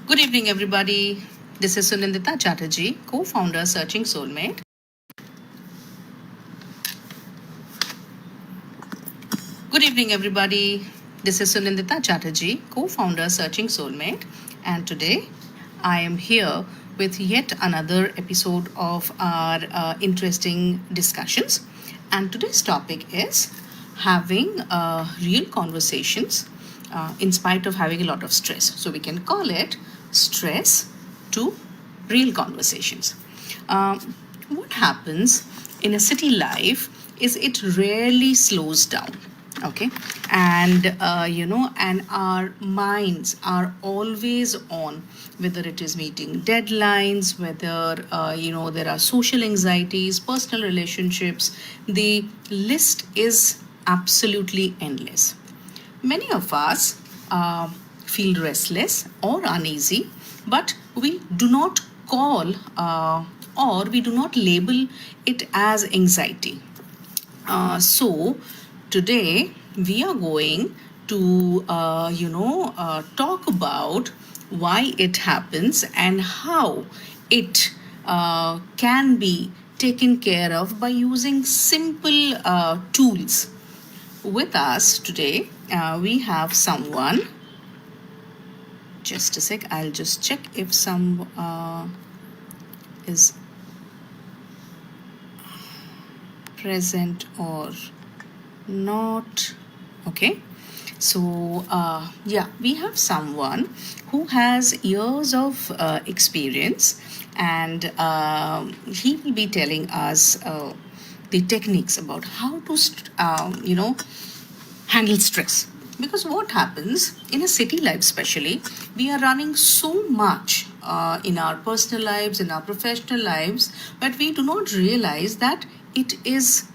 Good evening, everybody. This is Sunindita Chatterjee, co-founder Searching Soulmate. Good evening, everybody. This is Sunindita Chatterjee, co-founder Searching Soulmate, and today I am here with yet another episode of our interesting discussions. And today's topic is having real conversations in spite of having a lot of stress. So we can call it stress to real conversations. What happens in a city life is it rarely slows down. Okay, and and our minds are always on, whether it is meeting deadlines, whether there are social anxieties, personal relationships. The list is absolutely endless. Many of us feel restless or uneasy, but we do not call or we do not label it as anxiety. So today we are going to talk about why it happens and how it can be taken care of by using simple tools. With us today, we have someone. Just a sec, I'll just check if some is present or not. Okay. So, we have someone who has years of experience, and he will be telling us the techniques about how to, handle stress. Because what happens in a city life, especially, we are running so much in our personal lives, in our professional lives, but we do not realize that it is,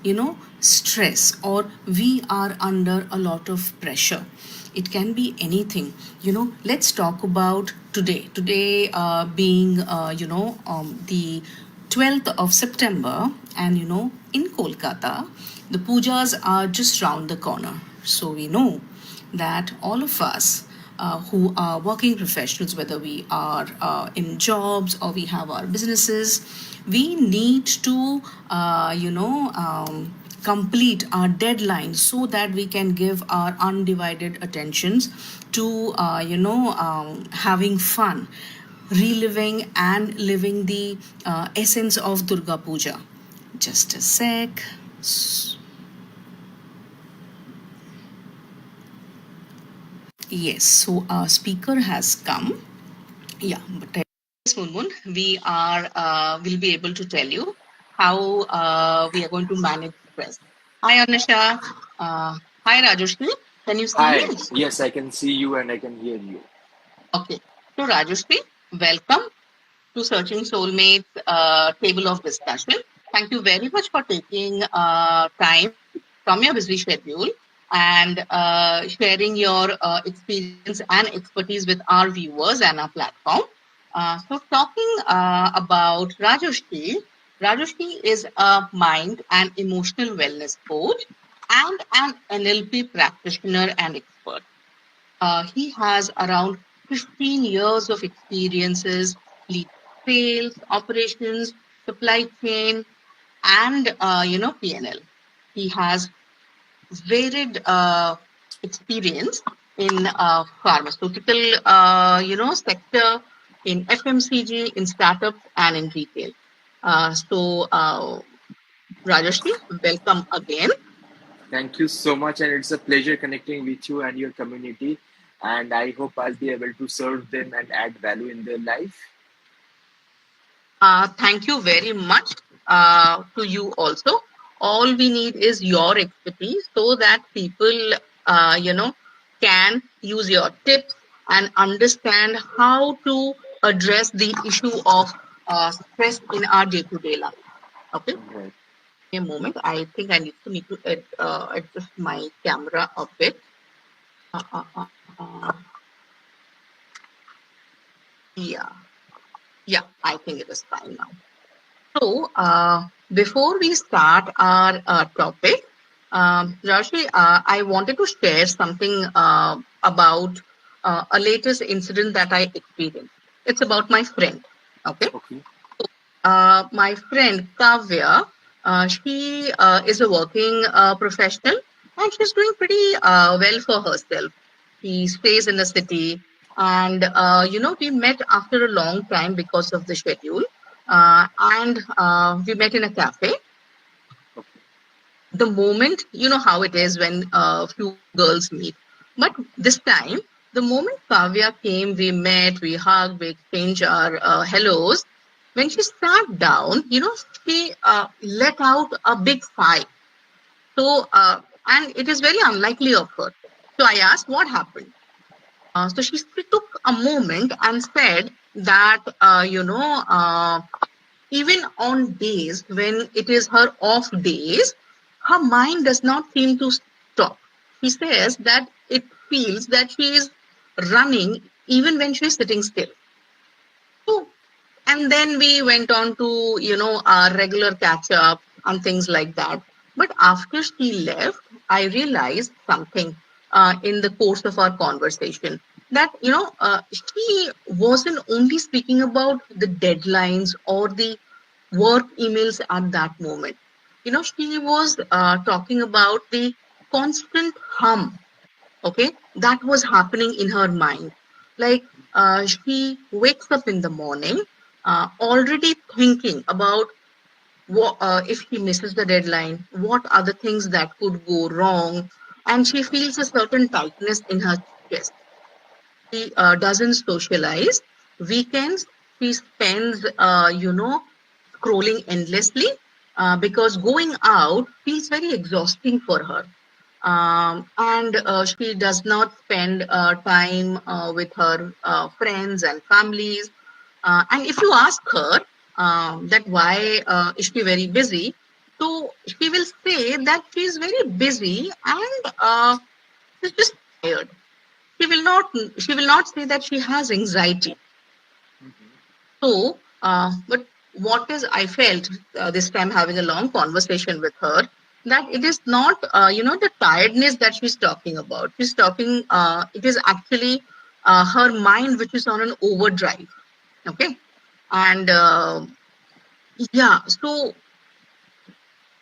stress, or we are under a lot of pressure. It can be anything. Let's talk about today. Today being, the 12th of September, and in Kolkata, the pujas are just round the corner. So we know that all of us who are working professionals, whether we are in jobs or we have our businesses, we need to, complete our deadline so that we can give our undivided attentions to, having fun, reliving and living the essence of Durga Puja. Just a sec. Yes, so our speaker has come. Yeah, but yes, Munmun, we are will be able to tell you how we are going to manage stress. Hi, Anisha. Hi, Rajorrshee. Can you see me? Hi, yes, I can see you and I can hear you. Okay. So, Rajorrshee, welcome to Searching Soulmates table of discussion. Thank you very much for taking time from your busy schedule and sharing your experience and expertise with our viewers and our platform. So, talking about Rajorrshee, Rajorrshee is a mind and emotional wellness coach and an NLP practitioner and expert. He has around 15 years of experiences leading sales, operations, supply chain, and PNL. He has varied experience in pharmaceutical sector, in FMCG, in startups, and in retail. Rajashri, welcome again. Thank you so much, and it's a pleasure connecting with you and your community. And I hope I'll be able to serve them and add value in their life. Thank you very much to you also. All we need is your expertise so that people, can use your tips and understand how to address the issue of stress in our day-to-day life. Okay, Right. a moment. I think I need to adjust my camera a bit. Uh, uh, uh, uh, yeah, yeah. I think it is fine now. So, before we start our topic, Rashi, I wanted to share something about a latest incident that I experienced. It's about my friend. Okay. Okay. My friend Kavya, she is a working professional and she's doing pretty well for herself. She stays in the city, and we met after a long time because of the schedule, and we met in a cafe. Okay. The moment, you know how it is when few girls meet, but this time, the moment Kavya came, we met, we hugged, we exchanged our hellos. When she sat down, she let out a big sigh. And it is very unlikely of her. So I asked what happened. So she took a moment and said that even on days when it is her off days, her mind does not seem to stop. She says that it feels that she is running even when she is sitting still. So, and then we went on to, our regular catch up and things like that. But after she left, I realized something in the course of our conversation that, she wasn't only speaking about the deadlines or the work emails at that moment. She was talking about the constant hum, okay, that was happening in her mind. Like she wakes up in the morning already thinking about if she misses the deadline, what are the things that could go wrong, and she feels a certain tightness in her chest. She doesn't socialize. Weekends, she spends, scrolling endlessly because going out feels very exhausting for her. And she does not spend time with her friends and families. And if you ask her that why is she very busy, so she will say that she is very busy and she's just tired. She will not say that she has anxiety. So, but what is I felt this time having a long conversation with her, that it is not the tiredness that she's talking about. She's talking. It is actually her mind which is on an overdrive. Okay, and yeah. So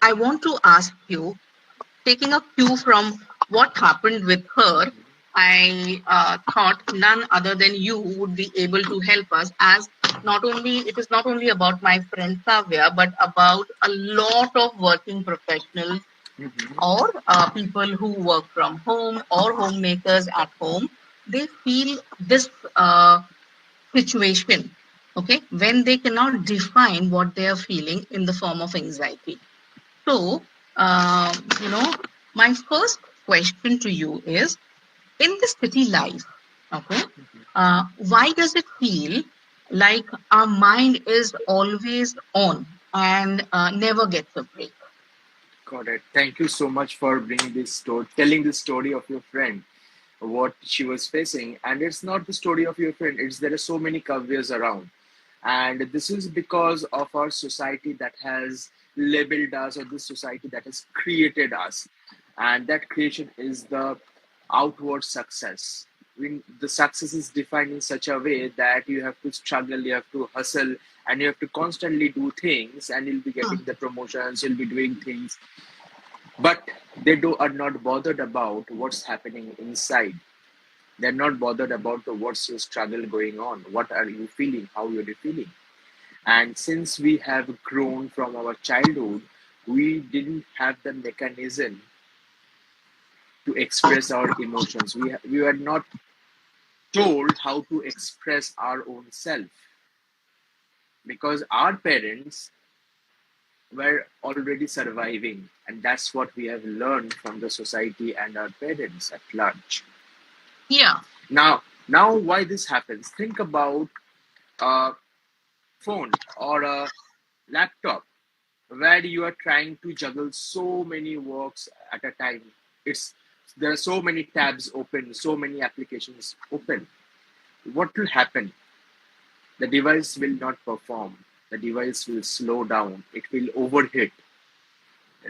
I want to ask you, taking a cue from what happened with her, I thought none other than you would be able to help us, as not only it is not only about my friend Kavya, but about a lot of working professionals or people who work from home or homemakers at home. They feel this situation, okay, when they cannot define what they are feeling in the form of anxiety. So, you know, my first question to you is, in the city life, okay, why does it feel like our mind is always on and never gets a break? Got it. Thank you so much for bringing this story, telling the story of your friend, what she was facing. And it's not the story of your friend. It's there are so many careers around, and this is because of our society that has labeled us, or this society that has created us, and that creation is the outward success. When the success is defined in such a way that you have to struggle, you have to hustle, and you have to constantly do things, and you'll be getting the promotions, you'll be doing things, but are not bothered about what's happening inside. They're not bothered about the what's your struggle going on, what are you feeling, how you're feeling. And since we have grown from our childhood, we didn't have the mechanism to express our emotions. We were not told how to express our own self, because our parents were already surviving, and that's what we have learned from the society and our parents at large. Yeah. Now why this happens? Think about a phone or a laptop where you are trying to juggle so many works at a time. It's There are so many tabs open, so many applications open. What will happen? The device will not perform. The device will slow down. It will overheat.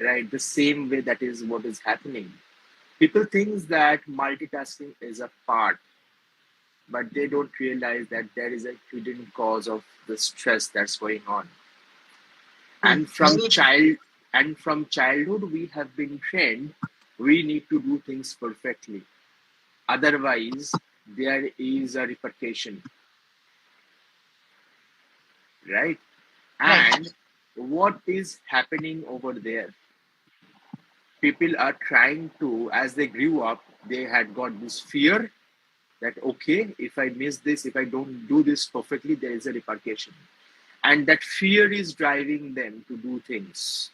Right? The same way that is what is happening. People think that multitasking is a part. but they don't realize that there is a hidden cause of the stress that's going on. True. And Very true. from childhood we have been trained we need to do things perfectly. Otherwise, there is a repercussion, right? Right. And what is happening over there? People are trying to, as they grew up, they had got this fear that, okay, if I miss this, if I don't do this perfectly, there is a repercussion. And that fear is driving them to do things.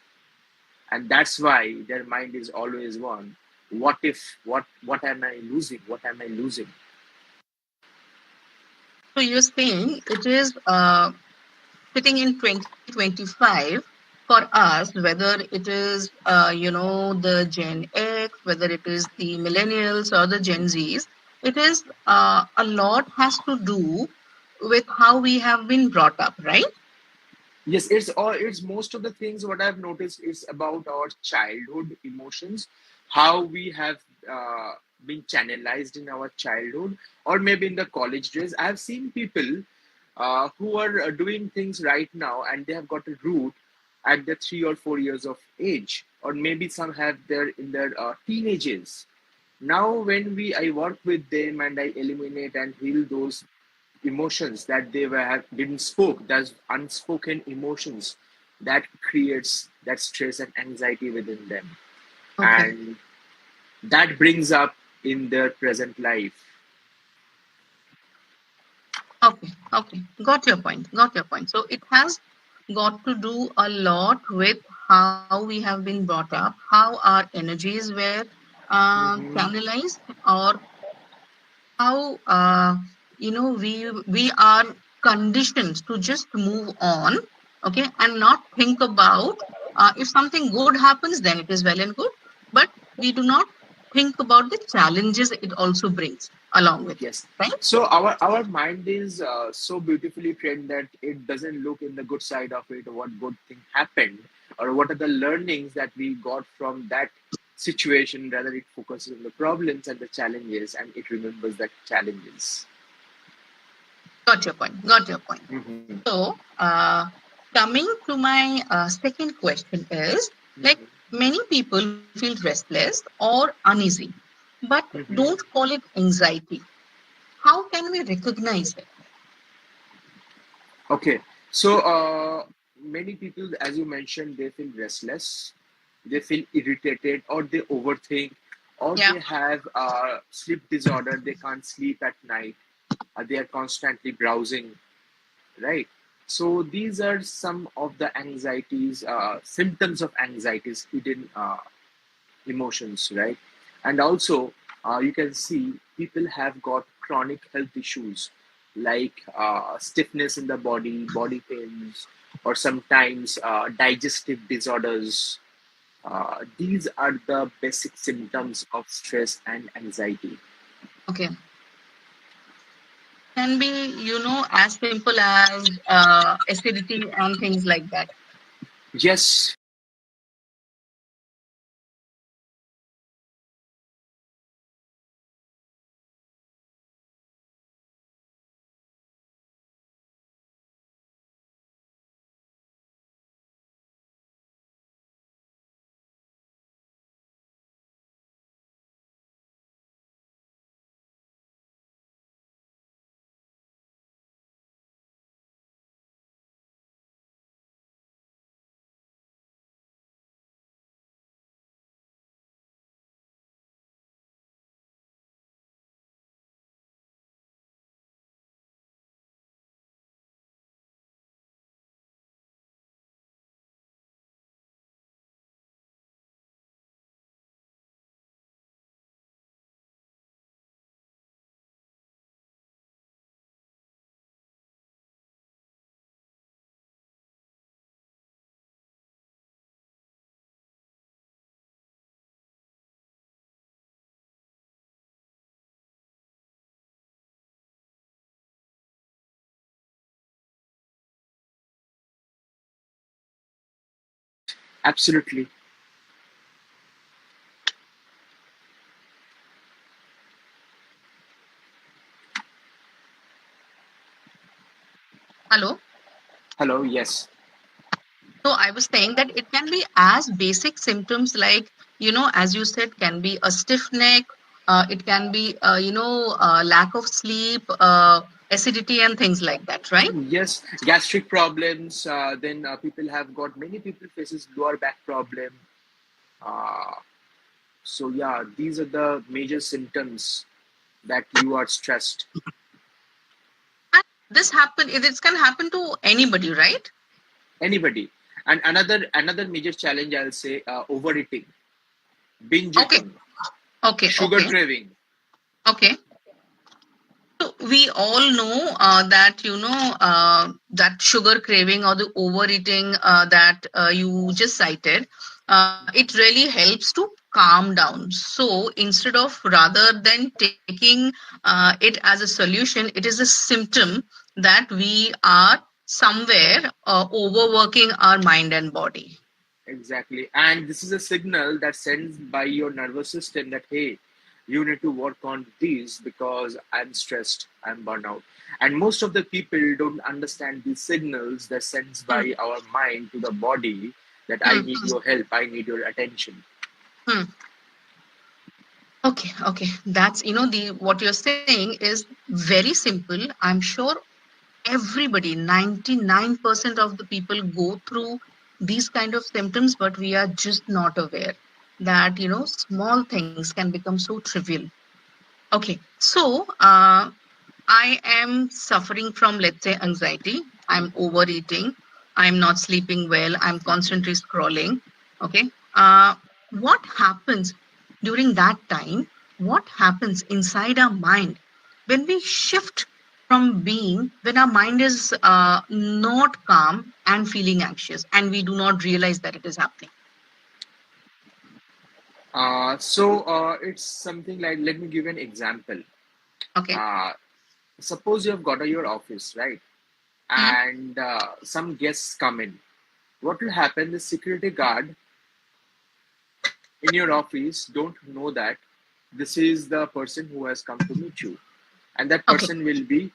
And that's why their mind is always one. What if, what am I losing? What am I losing? So you're saying it is sitting in 2025 for us, whether it is, the Gen X, whether it is the millennials or the Gen Zs, it is a lot has to do with how we have been brought up, right? Yes, it's most of the things what I've noticed is about our childhood emotions, how we have been channelized in our childhood, or maybe in the college days. I've seen people who are doing things right now, and they have got a root at the 3 or 4 years of age, or maybe some have their in their teenagers. Now, when we I work with them and I eliminate and heal those emotions that they didn't spoke, that's unspoken emotions that creates that stress and anxiety within them, Okay. and that brings up in their present life. Okay. Okay. Got your point. Got your point. So it has got to do a lot with how we have been brought up, how our energies were Hmm. channelized, or how we are conditioned to just move on, okay, and not think about if something good happens, then it is well and good, but we do not think about the challenges it also brings along with it, Yes. right? So our mind is so beautifully trained that it doesn't look in the good side of it, what good thing happened, or what are the learnings that we got from that situation. Rather, it focuses on the problems and the challenges, and it remembers the challenges. Got your point. Got your point. Hmm. So, coming to my second question is, like, Hmm. many people feel restless or uneasy, but don't Hmm. call it anxiety. How can we recognize it? Okay, so many people, as you mentioned, they feel restless, they feel irritated, or they overthink, or Yeah. they have sleep disorder. They can't sleep at night. They are constantly browsing, right? So these are some of the anxieties, symptoms of anxieties, hidden emotions, right? And also, you can see people have got chronic health issues like stiffness in the body pains, or sometimes digestive disorders. These are the basic symptoms of stress and anxiety. Okay. Can be, as simple as acidity and things like that. Yes. Absolutely. Hello, yes. So I was saying that it can be as basic symptoms like, as you said, can be a stiff neck. It can be, lack of sleep, acidity, and things like that, right? Yes, gastric problems. Then people have got many people faces lower back problem. Uh, so yeah, these are the major symptoms that you are stressed. And this can happen to anybody, right? Anybody. And another major challenge, I'll say, overeating, binge Okay, eating, okay, sugar okay, craving. okay. So we all know that that sugar craving or the overeating that you just cited, it really helps to calm down. So instead of rather than taking it as a solution, it is a symptom that we are somewhere overworking our mind and body. Exactly. And this is a signal that sends by your nervous system that, hey, you need to work on these because I'm stressed, I'm burnout. And most of the people don't understand these signals that sends Hmm, by our mind to the body that I hmm, need your help, I need your attention. hmm. Okay, okay. That's, the what you're saying is very simple. I'm sure everybody, 99% of the people go through these kind of symptoms, but we are just not aware that, small things can become so trivial. Okay, so I am suffering from, let's say, anxiety. I'm overeating. I'm not sleeping well. I'm constantly scrolling. Okay. What happens during that time? What happens inside our mind when we shift from being, when our mind is not calm and feeling anxious, and we do not realize that it is happening? It's something like, let me give you an example. Okay. Uh, Suppose you have got to your office, right? Hmm. And some guests come in. What will happen? The security guard in your office don't know that this is the person who has come to meet you, and that Okay. person will be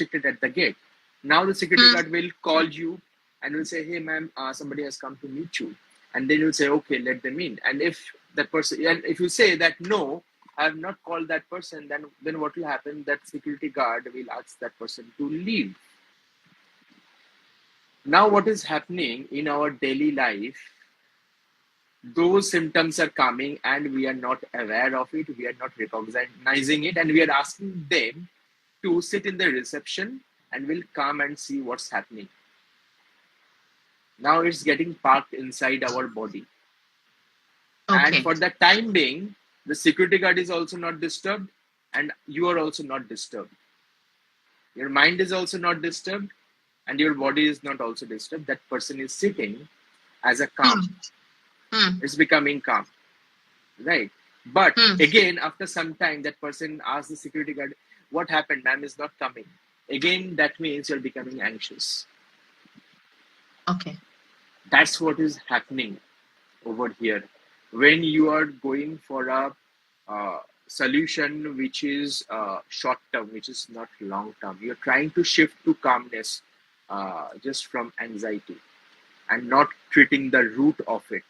restricted at the gate. Now the security Hmm. guard will call you and will say, "Hey, ma'am, somebody has come to meet you," and then you'll say, "Okay, let them in." And if that person, and if you say that no, I have not called that person, then what will happen? That security guard will ask that person to leave. Now, what is happening in our daily life? Those symptoms are coming and we are not aware of it, we are not recognizing it, and we are asking them to sit in the reception and will come and see what's happening. Now it's getting parked inside our body, and Okay. for the time being the security guard is also not disturbed, and you are also not disturbed. Your mind is also not disturbed, and your body is not also disturbed. That person is sitting as a calm, Hmm. Hmm. it's becoming calm, right? But Hmm. again, after some time, that person asks the security guard, "What happened? Ma'am is not coming." Again, that means you're becoming anxious. Okay. That's what is happening over here. When you are going for a solution which is short term, which is not long term, you're trying to shift to calmness just from anxiety and not treating the root of it.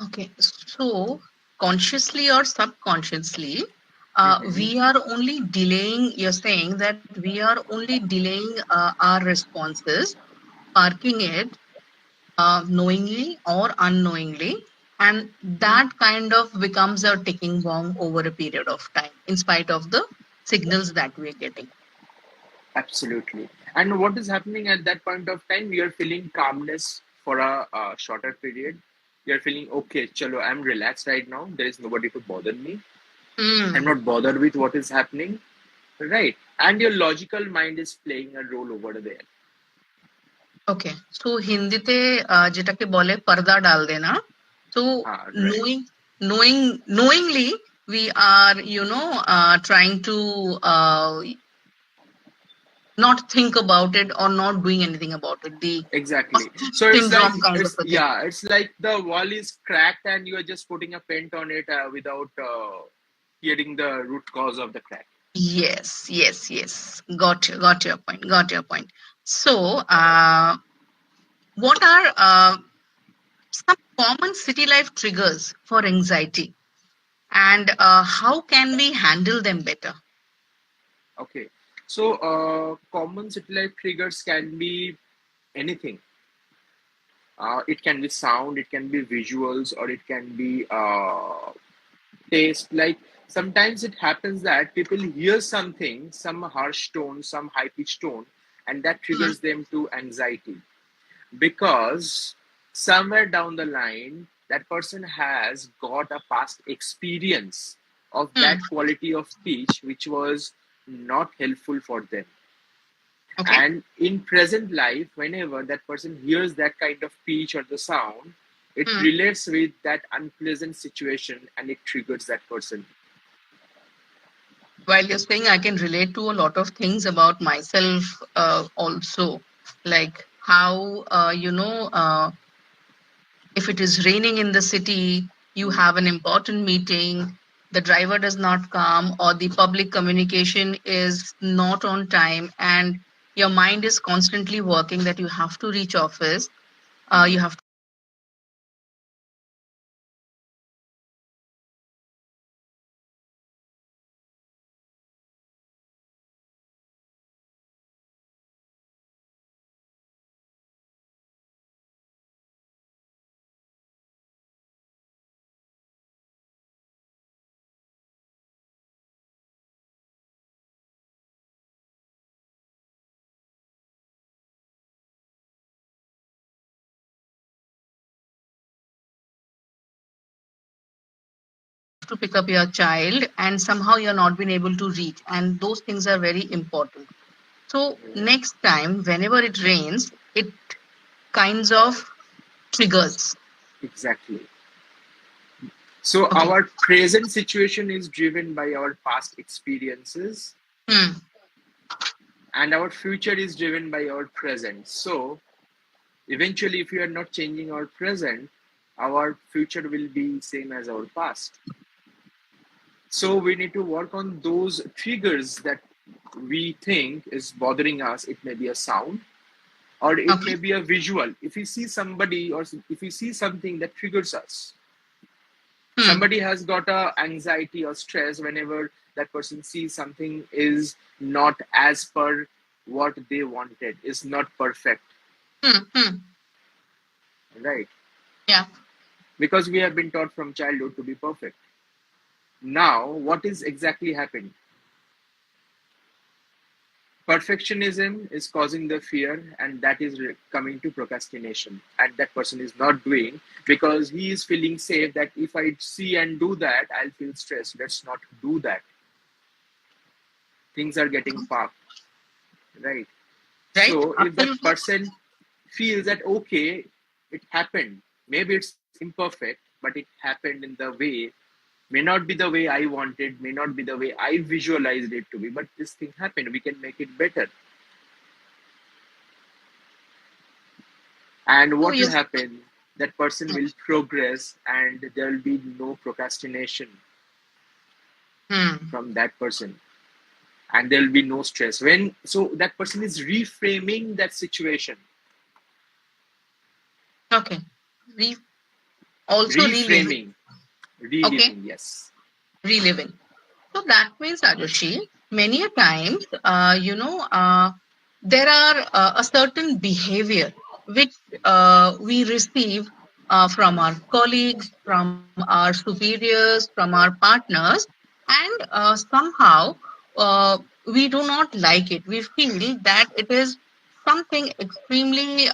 Okay, so consciously or subconsciously, Hmm. we are only delaying, you're saying that we are only delaying our responses, parking it knowingly or unknowingly, and that kind of becomes a ticking bomb over a period of time, in spite of the signals that we are getting. Absolutely. And what is happening at that point of time? You're feeling calmness for a shorter period. You're feeling, okay, chalo, I'm relaxed right now. There is nobody to bother me. I'm Hmm. not bothered with what is happening. Right. And your logical mind is playing a role over there. Okay, so হিন্দিতে যেটাকে বলে পর্দা ডাল দেনা. So Right. knowing, knowingly, we are, trying to not think about it or not doing anything about it. The Exactly. ostrich So it's like syndrome kind of it's a thing. yeah, it's like the wall is cracked and you are just putting a paint on it without hearing the root cause of the crack. Yes, yes, yes. Got your point. Got your point. So, what are some common city life triggers for anxiety, and how can we handle them better? Okay. So common city life triggers can be anything. It can be sound, it can be visuals, or it can be taste. Like sometimes it happens that people hear something, some harsh tone, some high pitched tone, and that Hmm, triggers them to anxiety because somewhere down the line that person has got a past experience of hmm, that quality of speech which was not helpful for them, okay. and in present life whenever that person hears that kind of pitch or the sound, it Hmm. relates with that unpleasant situation and it triggers that person. While you're saying, I can relate to a lot of things about myself also, like how if it is raining in the city, you have an important meeting, the driver does not come, or the public communication is not on time, and your mind is constantly working that you have to reach office, you have to pick up your child, and somehow you're not been able to reach, and those things are very important. So next time, whenever it rains, it kinds of triggers. Exactly. So Okay. our present situation is driven by our past experiences Hmm. and our future is driven by our present. So eventually if we are not changing our present, our future will be same as our past. So we need to work on those triggers that we think is bothering us. It may be a sound or it Okay. may be a visual. If we see somebody or if we see something that triggers us, Hmm. somebody has got a anxiety or stress whenever that person sees something is not as per what they wanted, is not perfect, Hmm. Hmm. right? Yeah. Because we have been taught from childhood to be perfect. Now what is exactly happened? Perfectionism is causing the fear and that is coming to procrastination, and that person is not doing because he is feeling safe that if I see and do that I'll feel stressed. Let's not do that. Things are getting parked, right? Right. So if that Absolutely. person feels that okay, it happened, maybe it's imperfect but it happened in the way, may not be the way I wanted, may not be the way I visualized it to be, but this thing happened, we can make it better. And So what will you. happen? That person will progress, and there will be no procrastination Hmm. from that person, and there will be no stress. When so that person is reframing that situation, Okay. Re- Also reliving. reframing, Okay. reliving. Yes. Reliving. So that means, Rajorrshee, many a times, there are a certain behavior which we receive from our colleagues, from our superiors, from our partners, and somehow we do not like it. We feel that it is something extremely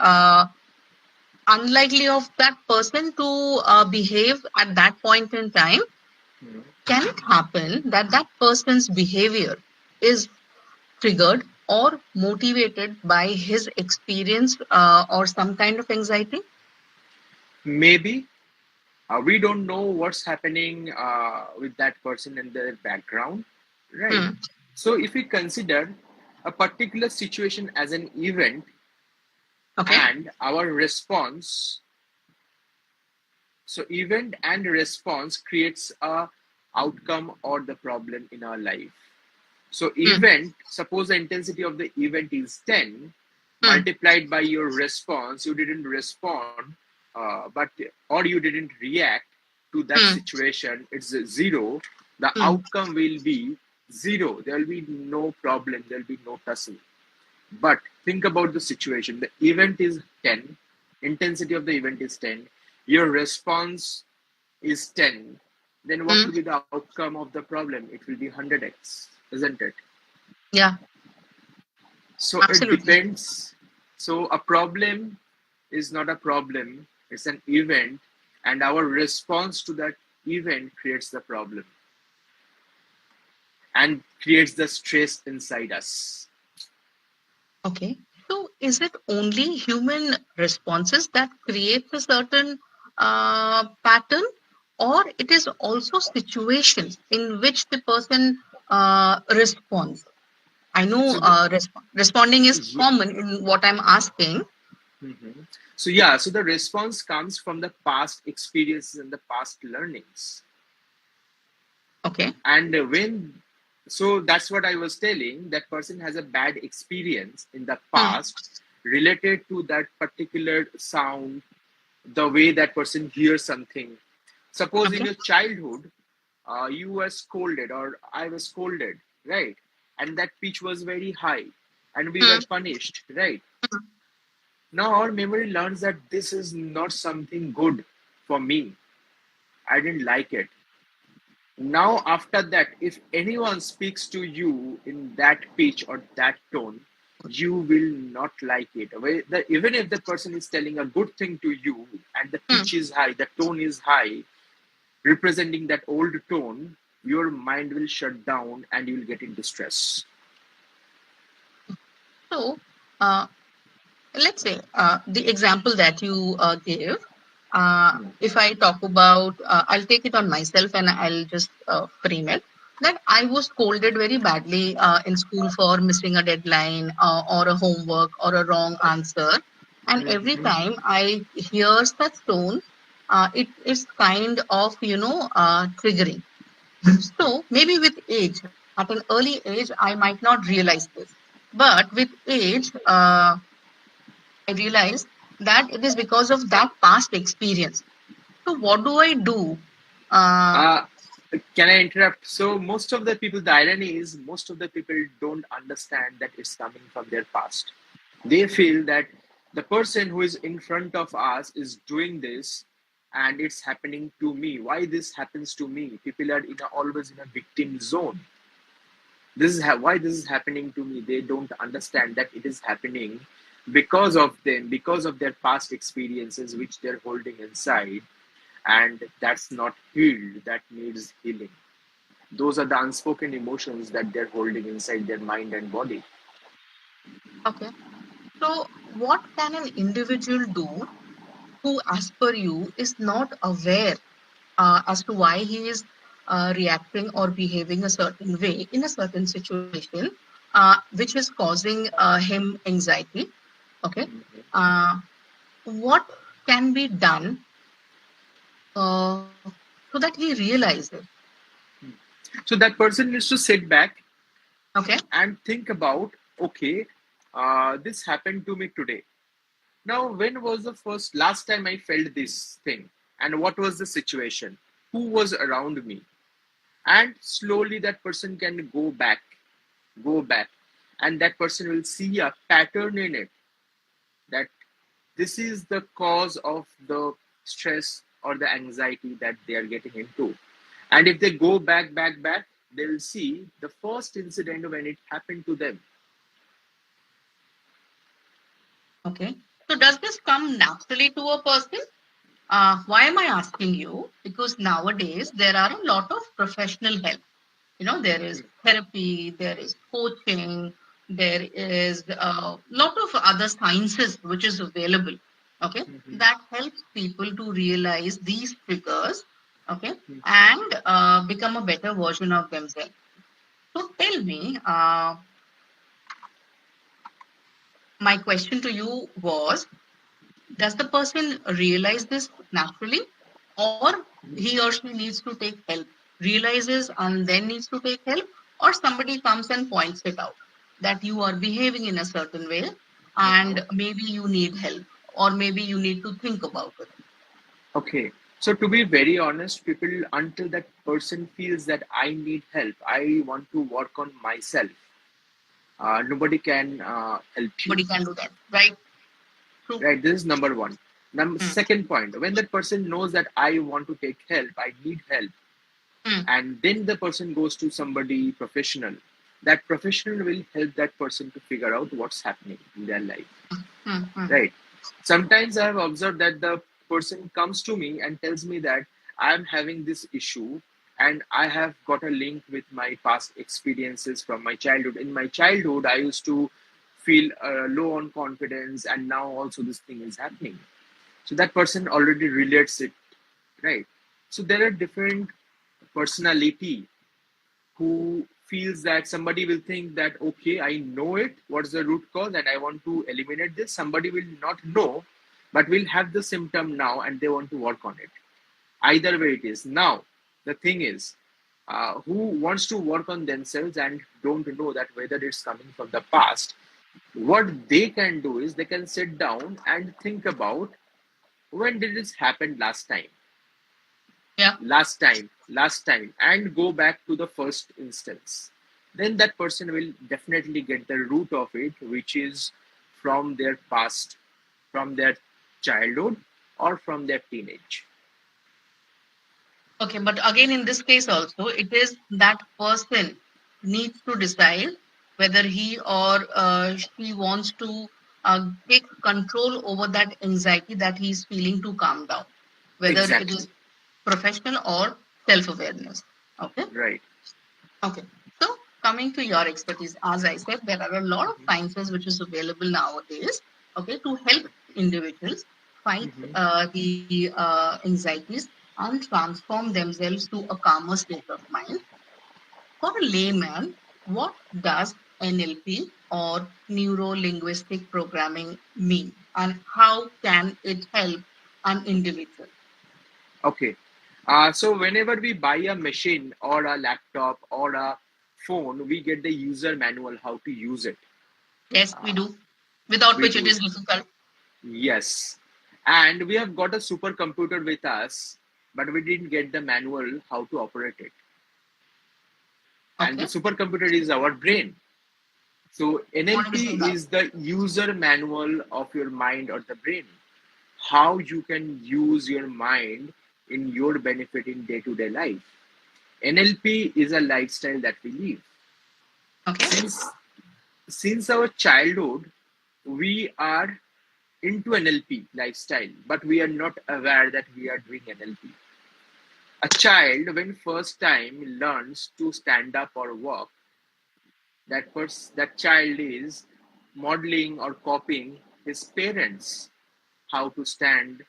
unlikely of that person to behave at that point in time. Mhm. Can it happen that that person's behavior is triggered or motivated by his experience or some kind of anxiety? Maybe we don't know what's happening with that person and their background, right? Hmm. So if we consider a particular situation as an event Okay. and our response, so event and response creates a outcome or the problem in our life. So Hmm. event, suppose the intensity of the event is 10 Hmm. multiplied by your response, you didn't respond, but or you didn't react to that Hmm. situation, it's a zero. The Hmm. outcome will be zero. There will be no problem. There will be no tussle. But think about the situation. The event is 10, intensity of the event is 10, your response is 10. Then what Hmm. will be the outcome of the problem? It will be 100x, isn't it? Yeah, So it absolutely. depends. So a problem is not a problem, it's an event, and our response to that event creates the problem and creates the stress inside us. Okay. So is it only human responses that creates a certain pattern, or it is also situations in which the person responds? I know So the, responding is ye- common in what I'm asking. mhm. So yeah, so the response comes from the past experiences and the past learnings. Okay. And when so that's what I was telling, that person has a bad experience in the Hmm. past related to that particular sound, the way that person hears something. Suppose in Okay. your childhood, you were scolded or I was scolded, right? And that pitch was very high and we were Hmm. punished, right? Now our memory learns that this is not something good for me. I didn't like it. Now, after that, if anyone speaks to you in that pitch or that tone, you will not like it. Even if the person is telling a good thing to you and the Hmm. pitch is high, the tone is high, representing that old tone, your mind will shut down and you will get into stress. So, uh, let's say the example that you gave. If I talk about, I'll take it on myself and I'll just frame it that I was scolded very badly in school for missing a deadline or a homework or a wrong answer. And every Mhm. time I hear such tones, it is kind of, triggering. So maybe with age, at an early age, I might not realize this. But with age, I realized that it is because of that past experience. So what do I do? Uh, Uh, can I interrupt? So, most of the people, the irony is, most of the people don't understand that it's coming from their past. They feel that the person who is in front of us is doing this and it's happening to me. Why this happens to me? People are always in a victim zone. This is why this is happening to me. They don't understand that it is happening because of them, because of their past experiences which they're holding inside, and that's not healed. That needs healing. Those are the unspoken emotions that they're holding inside their mind and body. okay. So what can an individual do who, as per you, is not aware as to why he is reacting or behaving a certain way in a certain situation, which is causing him anxiety? Okay. Uh, what can be done so that he realizes? So that person needs to sit back Okay. and think about, okay, this happened to me today. Now, when was the last time I felt this thing? And what was the situation? Who was around me? And slowly that person can go back. And that person will see a pattern in it, that this is the cause of the stress or the anxiety that they are getting into. And if they go back, they will see the first incident when it happened to them. Okay. So does this come naturally to a person? Why am I asking you? Because nowadays there are a lot of professional help. There is therapy, there is coaching, there is a lot of other sciences which is available. Okay. That helps people to realize these triggers. Okay. And become a better version of themselves. So tell me, my question to you was, does the person realize this naturally, or he or she needs to take help, realizes and then needs to take help, or somebody comes and points it out that you are behaving in a certain way Uh-huh. and maybe you need help, or maybe you need to think about it? Okay. So to be very honest, people, until that person feels that I need help, I want to work on myself. Nobody can help you. Nobody can do that, right? True. Right. This is number one. Mm. Second point, when that person knows that I want to take help, I need help, Mm. and then the person goes to somebody professional, that professional will help that person to figure out what's happening in their life. Mm. Mm. Right. Sometimes I have observed that the person comes to me and tells me that I'm having this issue, and I have got a link with my past experiences from my childhood. In my childhood, I used to feel low on confidence, and now also this thing is happening. So that person already relates it, right? So there are different personality who feels that somebody will think that, okay, I know it, what's the root cause, and I want to eliminate this. Somebody will not know, but will have the symptom now and they want to work on it. Either way it is. Now, the thing is, who wants to work on themselves and don't know that whether it's coming from the past, what they can do is they can sit down and think about, when did this happen last time? Yeah. Last time, and go back to the first instance. Then that person will definitely get the root of it, which is from their past, from their childhood, or from their teenage. Okay, but again, in this case also, it is that person needs to decide whether he or she wants to take control over that anxiety that he's feeling to calm down, whether it is Exactly. professional or self-awareness. Okay, Right. okay. So coming to your expertise, as I said, there are a lot of sciences which is available nowadays. Okay, to help individuals fight Mhm. the anxieties and transform themselves to a calmer state of mind. For a layman, what does NLP or neuro linguistic programming mean, and how can it help an individual? Okay. So whenever we buy a machine or a laptop or a phone, we get the user manual how to use it. Yes, we Uh, do. Without we which it do. is difficult. Yes. And we have got a supercomputer with us, but we didn't get the manual how to operate it. And the Okay. supercomputer is our brain. So What do you say NLP that? is the user manual of your mind or the brain. How you can use your mind in your benefit in day-to-day life. NLP is a lifestyle that we live. Okay. Since our childhood, we are into NLP lifestyle, but we are not aware that we are doing NLP. A child, when first time learns to stand up or walk, that child is modeling or copying his parents how to stand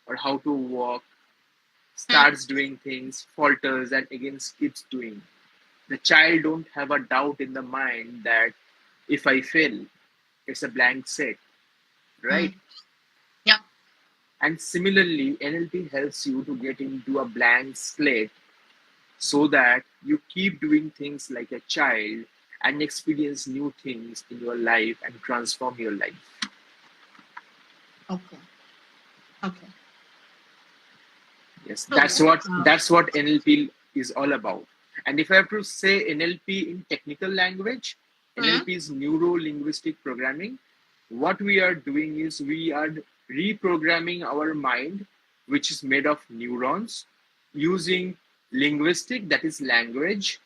or how to walk, Hmm. starts doing things, falters, and again keeps doing. The child don't have a doubt in the mind that if I fail, it's a blank set, Hmm. right? Yeah. And similarly, NLP helps you to get into a blank slate so that you keep doing things like a child and experience new things in your life and transform your life. Okay. Okay. Yes, So, that's what NLP is all about. And if I have to say NLP in technical language, hmm, NLP is neuro linguistic programming. What we are doing is we are reprogramming our mind, which is made of neurons, using linguistic, that is language,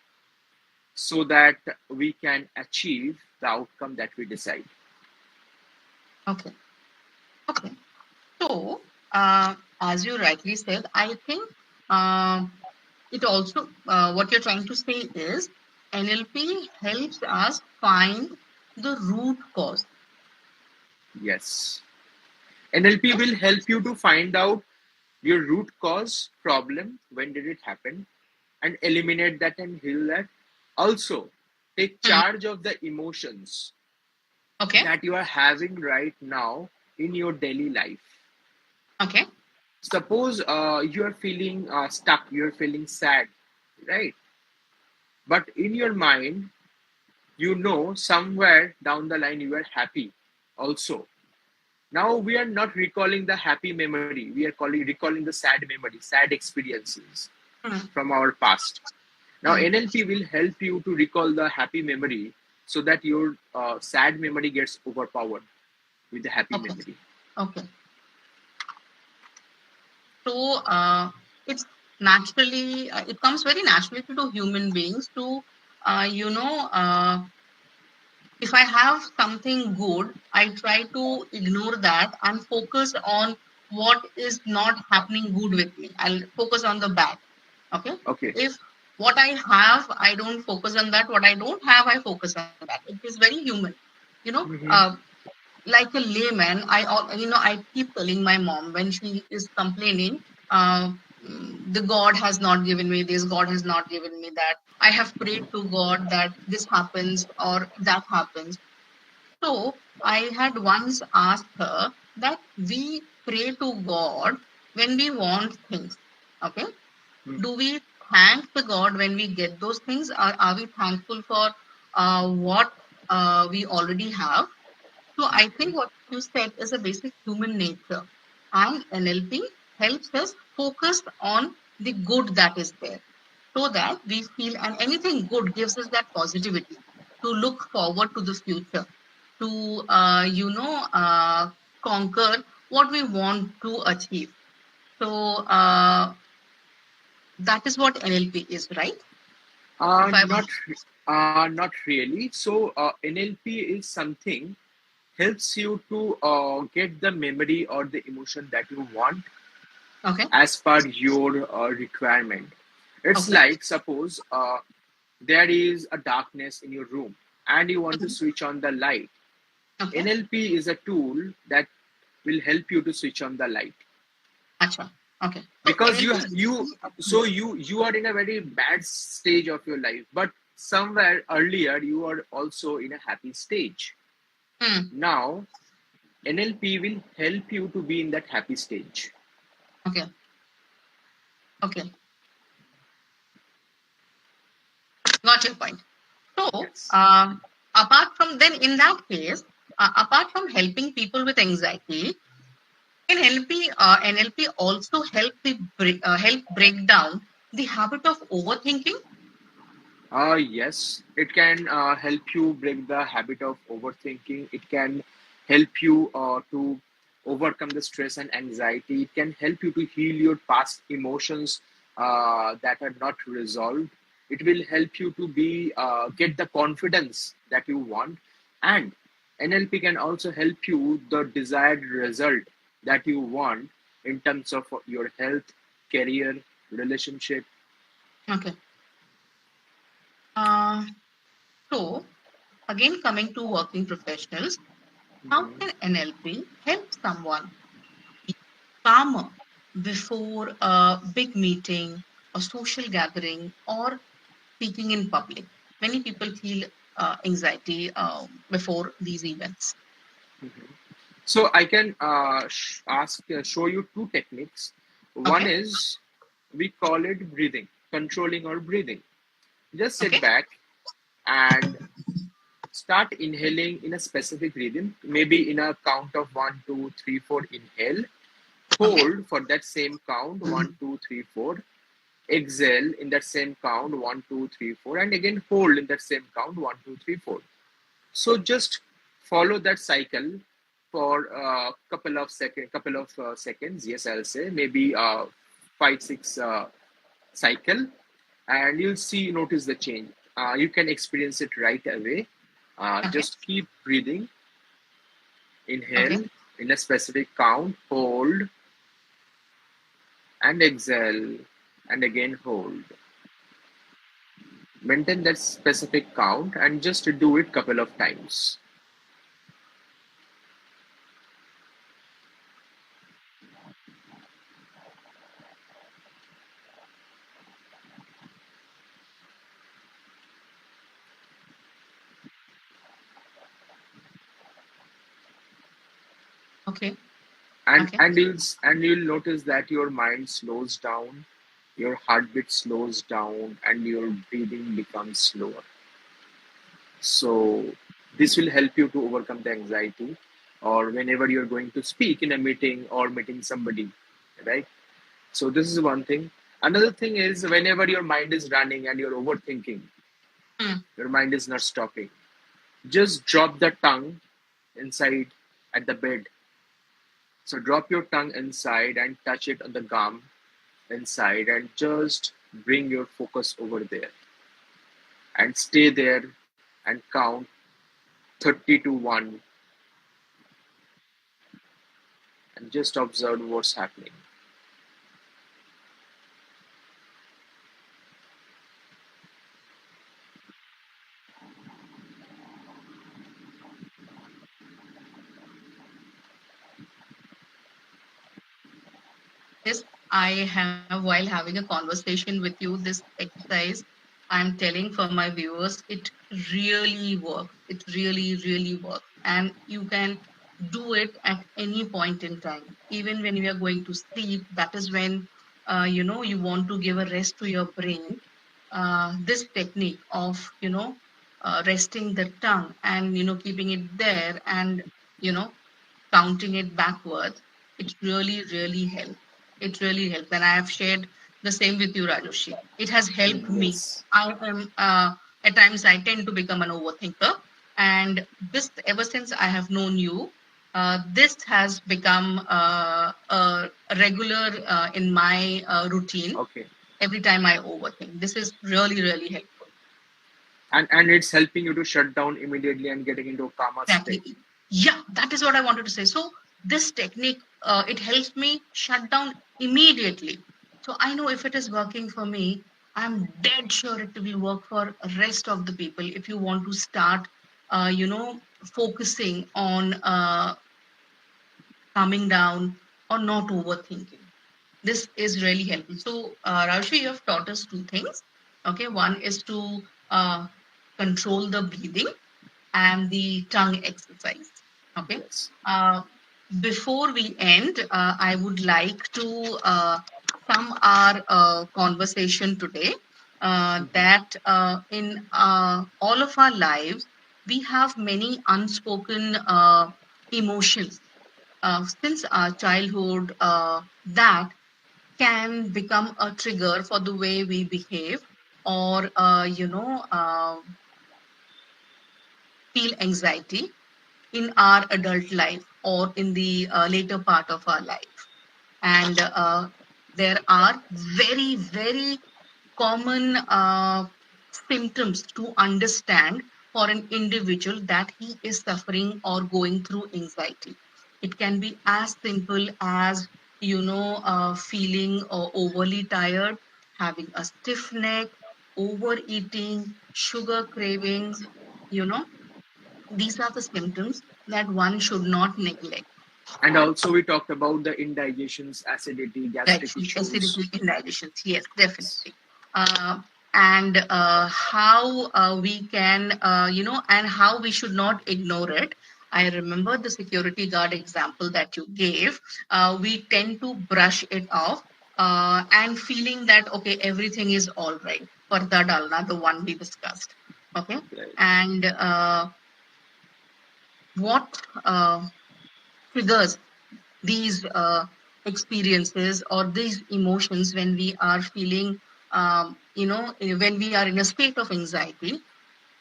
so that we can achieve the outcome that we decide. okay. Okay. So, as you rightly said, I think uh, it also, what you're trying to say is NLP helps us find the root cause. Yes. NLP Yes. will help you to find out your root cause problem, when did it happen, and eliminate that and heal that. Also, take Hmm. charge of the emotions Okay. that you are having right now in your daily life. Okay. Suppose you are feeling stuck, you are feeling sad, right? But in your mind, you know somewhere down the line you are happy also. Now we are not recalling the happy memory, we are recalling the sad memory, sad experiences Hmm. from our past. Now, Hmm. NLP will help you to recall the happy memory so that your sad memory gets overpowered with the happy Okay. memory. Okay. So, it's naturally, it comes very naturally to human beings to, you know, if I have something good, I try to ignore that and focus on what is not happening good with me. I'll focus on the bad. Okay. Okay. If what I have, I don't focus on that. What I don't have, I focus on that. It is very human. You know, Mm-hmm. like a layman, I keep telling my mom when she is complaining, the God has not given me this, God has not given me that. I have prayed to God that this happens or that happens. So I had once asked her that we pray to God when we want things. Okay. Do we thank the God when we get those things? Or are we thankful for what we already have? So I think what you said is a basic human nature. And NLP helps us focus on the good that is there so that we feel, and anything good gives us that positivity to look forward to the future, to, conquer what we want to achieve. So that is what NLP is, right? If I Not, not really. So NLP is something helps you to get the memory or the emotion that you want okay, as per your requirement. It's okay, like suppose there is a darkness in your room and you want to okay, switch on the light. okay, NLP is a tool that will help you to switch on the light acha, okay. So because NLP is you are in a very bad stage of your life, but somewhere earlier you are also in a happy stage. hmm, Now NLP will help you to be in that happy stage. okay, okay, got your point. So, Yes. apart from then, in that case, apart from helping people with anxiety, can NLP also help break down the habit of overthinking? Yes, it can help you break the habit of overthinking. It can help you to overcome the stress and anxiety. It can help you to heal your past emotions that are not resolved. It will help you to be get the confidence that you want, and NLP can also help you the desired result that you want in terms of your health, career, relationship. Okay. Uh, so, again, coming to working professionals, how Mhm. can NLP help someone be calmer before a big meeting, a social gathering, or speaking in public? Many people feel anxiety before these events. Mhm. So I can show you two techniques. One Okay. is, we call it breathing, controlling or breathing. Just sit Okay. back and start inhaling in a specific rhythm, maybe in a count of 1, 2, 3, 4. Inhale, Okay. hold for that same count, 1, 2, 3, 4. Exhale in that same count, 1, 2, 3, 4, and again hold in that same count, 1, 2, 3, 4. So just follow that cycle for a couple of seconds. Yes, I'll say maybe 5, 6 cycle, and you'll see, notice the change. You can experience it right away. Okay. Just keep breathing. Okay. Inhale in a specific count, hold, and exhale, and again hold. Maintain that specific count and just do it couple of times. Okay. and Okay. and you'll and you'll notice that your mind slows down, your heartbeat slows down, and your breathing becomes slower. So this will help you to overcome the anxiety, or whenever you're going to speak in a meeting or meeting somebody, right? So this is one thing. Another thing is, whenever your mind is running and you're overthinking, Mm. your mind is not stopping, just drop the tongue inside at the bed. So drop your tongue inside and touch it on the gum inside, and just bring your focus over there and stay there and count 30 to 1 and just observe what's happening. This I have while having a conversation with you. This exercise, I'm telling for my viewers, it really works. It really works. And you can do it at any point in time. Even when you are going to sleep, that is when you want to give a rest to your brain. This technique of resting the tongue and keeping it there and you know counting it backwards, it really helps. It really helps. And I have shared the same with you, Rajorrshee. It has helped me. Yes, I am, at times, I tend to become an overthinker. And this, ever since I have known you, this has become a regular in my routine okay. every time I overthink. This is really helpful. And it's helping you to shut down immediately and getting into a calmer state. Exactly. Yeah, that is what I wanted to say. So this technique, it helps me shut down immediately. So I know if it is working for me, I'm dead sure it will work for rest of the people. If you want to start, focusing on calming down or not overthinking. This is really helpful. So, Raushi, you have taught us two things. Okay, one is to control the breathing and the tongue exercise. Okay. Yes. Uh, Before we end, I would like to sum our conversation today that in all of our lives, we have many unspoken emotions since our childhood that can become a trigger for the way we behave or, feel anxiety in our adult life or in the later part of our life. And there are very common symptoms to understand for an individual that he is suffering or going through anxiety. It can be as simple as, feeling overly tired, having a stiff neck, overeating, sugar cravings, you know these are the symptoms that one should not neglect. And also we talked about the indigestions, acidity, gastric issues. Acidity, indigestions, yes, Yes. definitely. And how we can, and how we should not ignore it. I remember the security guard example that you gave. We tend to brush it off and feeling that, okay, everything is all right. Parda dalna, the one we discussed. Okay. Right. And what triggers these experiences or these emotions when we are feeling, when we are in a state of anxiety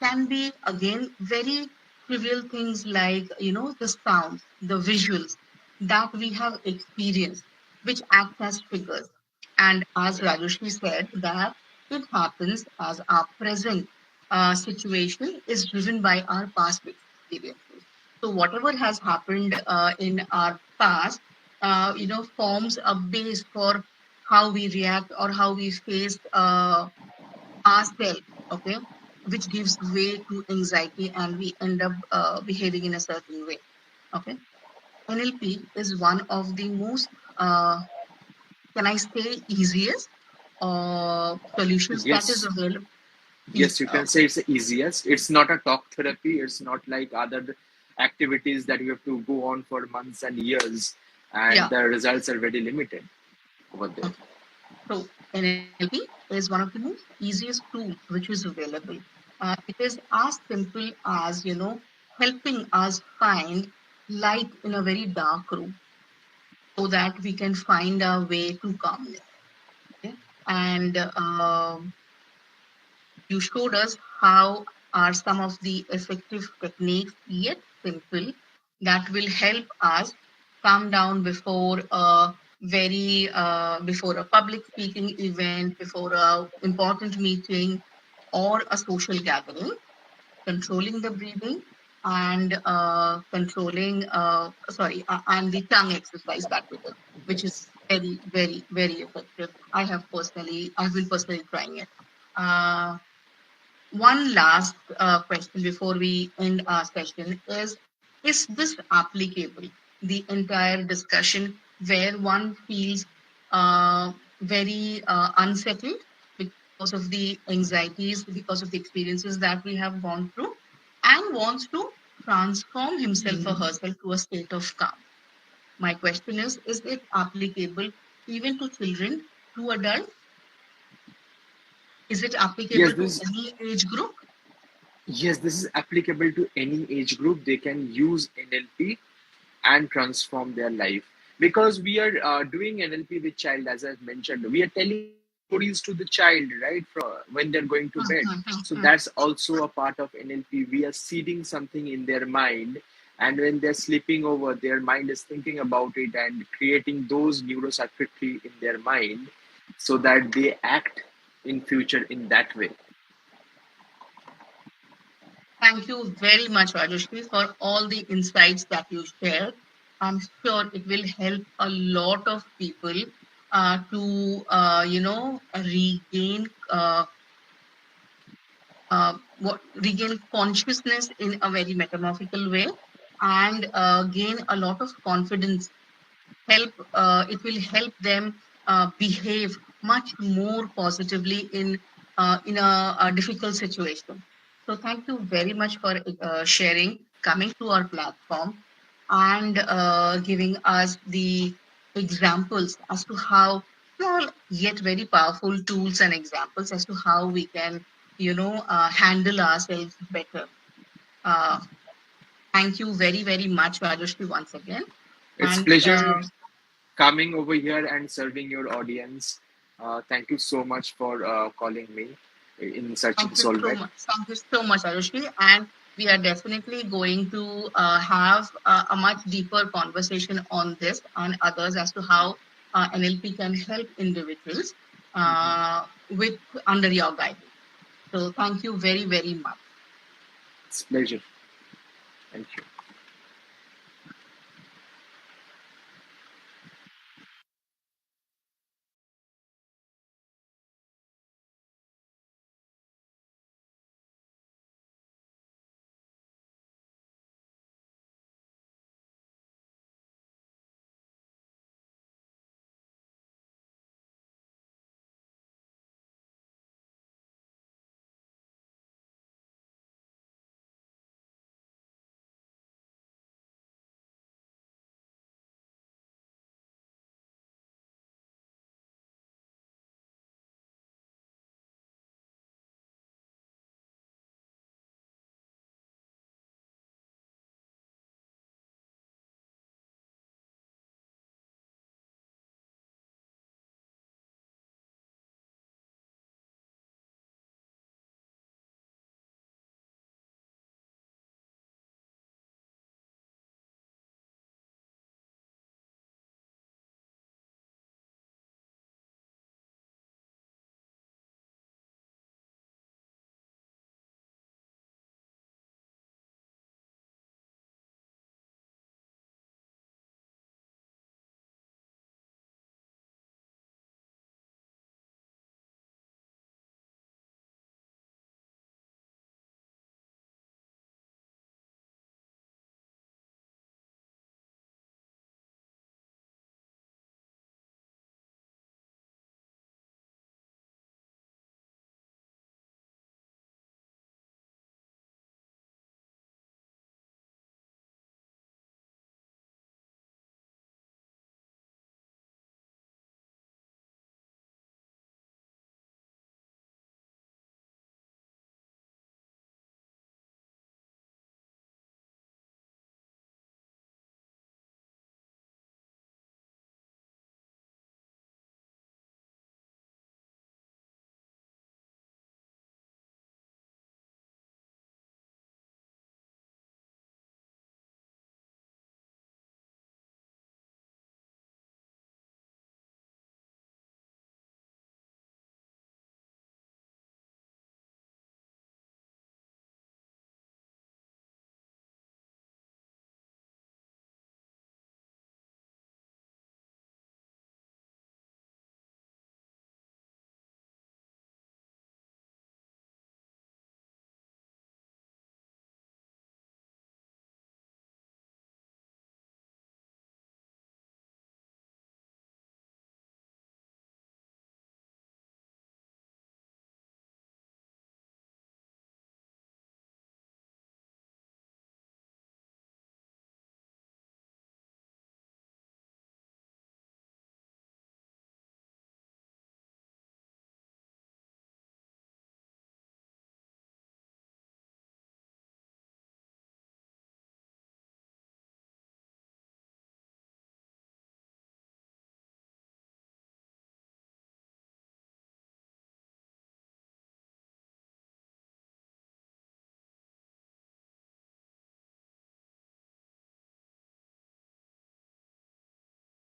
can be again very trivial things like the sounds, the visuals that we have experienced, which act as triggers. And as Right. Rajorrshee said, that it happens as our present situation is driven by our past experiences. So whatever has happened in our past, forms a base for how we react or how we face ourselves, okay, which gives way to anxiety and we end up behaving in a certain way, okay. NLP is one of the most, can I say, easiest solutions that is Yes. available. Yes, you can Okay. say it's the easiest. It's not a talk therapy. It's not like other activities that you have to go on for months and years, and Yeah. the results are very limited over there. Okay. So NLP is one of the most easiest tools which is available. It is as simple as helping us find light in a very dark room so that we can find our way to calmness. Okay? And you showed us how are some of the effective techniques, yet simple, that will help us calm down before a before a public speaking event, before a important meeting, or a social gathering, controlling the breathing and and the tongue exercise that we did, which is Yes. very, very, very effective. I've been personally trying it. Uh, One last question before we end our session is this applicable? The entire discussion where one feels very unsettled because of the anxieties, because of the experiences that we have gone through, and wants to transform himself or herself to a state of calm. My question is it applicable even to children, to adults? Is it Yes, applicable to this any age group? yes, this is applicable to any age group. They can use NLP and transform their life because we are doing NLP with child, as I mentioned. We are telling stories to the child, right, from when they're going to bed. So that's also a part of NLP. We are seeding something in their mind, and when they're sleeping over, their mind is thinking about it and creating those neurocircuitry in their mind, so that they act in future in that way. Thank you very much, Rajorrshee, for all the insights that you shared. I'm sure it will help a lot of people to, regain regain consciousness in a very metamorphical way and gain a lot of confidence. It will help them behave much more positively in a difficult situation. So thank you very much for sharing, coming to our platform, and giving us the examples as to how small yet very powerful tools and examples as to how we can handle ourselves better. uh, Thank you very, very much, Rajashri, once again. It's And pleasure coming over here and serving your audience. Thank you so much for calling me in Searching thank you so Soulmate. much. Thank you so much, Arushi. And we are definitely going to have a much deeper conversation on this and others as to how NLP can help individuals with under your guidance. So thank you very, very much. It's pleasure. Thank you.